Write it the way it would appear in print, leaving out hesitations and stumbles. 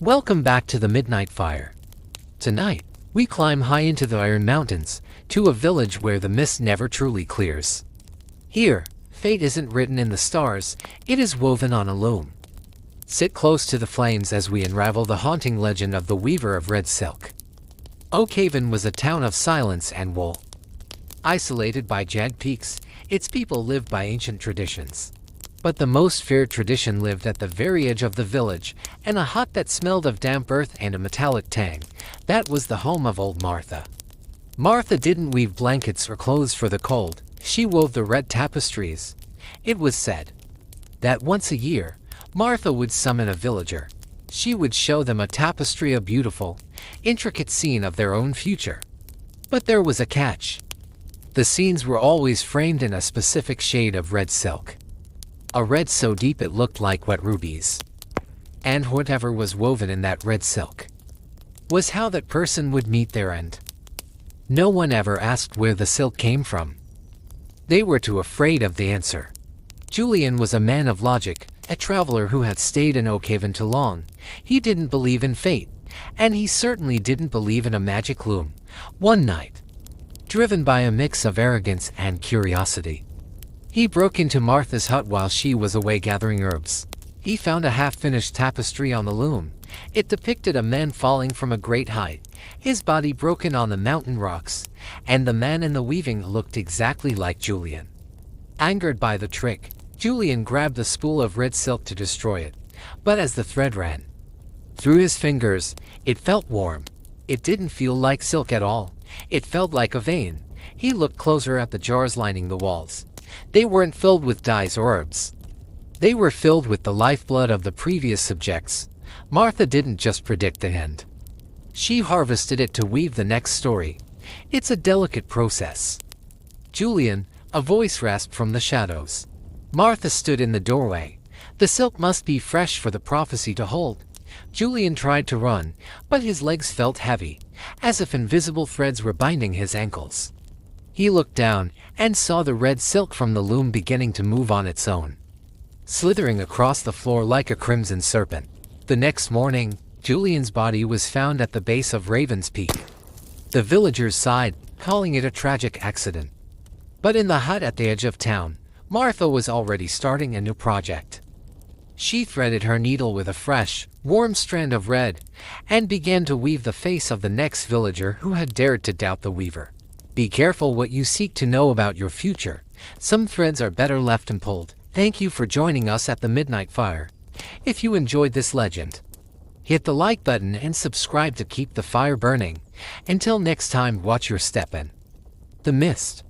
Welcome back to the Midnight Fire. Tonight, we climb high into the Iron Mountains, to a village where the mist never truly clears. Here, fate isn't written in the stars, it is woven on a loom. Sit close to the flames as we unravel the haunting legend of the Weaver of Red Silk. Oakhaven was a town of silence and wool. Isolated by jagged peaks, its people lived by ancient traditions. But the most feared tradition lived at the very edge of the village, in a hut that smelled of damp earth and a metallic tang. That was the home of old Martha. Martha didn't weave blankets or clothes for the cold, she wove the red tapestries. It was said that once a year, Martha would summon a villager. She would show them a tapestry, a beautiful, intricate scene of their own future. But there was a catch. The scenes were always framed in a specific shade of red silk. A red so deep it looked like wet rubies. And whatever was woven in that red silk was how that person would meet their end. No one ever asked where the silk came from. They were too afraid of the answer. Julian was a man of logic, a traveler who had stayed in Oakhaven too long. He didn't believe in fate, and he certainly didn't believe in a magic loom. One night, driven by a mix of arrogance and curiosity, he broke into Martha's hut while she was away gathering herbs. He found a half-finished tapestry on the loom. It depicted a man falling from a great height, his body broken on the mountain rocks, and the man in the weaving looked exactly like Julian. Angered by the trick, Julian grabbed the spool of red silk to destroy it, but as the thread ran through his fingers, it felt warm. It didn't feel like silk at all. It felt like a vein. He looked closer at the jars lining the walls. They weren't filled with dyes or herbs. They were filled with the lifeblood of the previous subjects. Martha didn't just predict the end. She harvested it to weave the next story. It's a delicate process. Julian, a voice rasped from the shadows. Martha stood in the doorway. The silk must be fresh for the prophecy to hold. Julian tried to run, but his legs felt heavy, as if invisible threads were binding his ankles. He looked down and saw the red silk from the loom beginning to move on its own, slithering across the floor like a crimson serpent. The next morning, Julian's body was found at the base of Raven's Peak. The villagers sighed, calling it a tragic accident. But in the hut at the edge of town, Martha was already starting a new project. She threaded her needle with a fresh, warm strand of red, and began to weave the face of the next villager who had dared to doubt the weaver. Be careful what you seek to know about your future. Some threads are better left unpulled. Thank you for joining us at the Midnight Fire. If you enjoyed this legend, hit the like button and subscribe to keep the fire burning. Until next time, watch your step in the mist.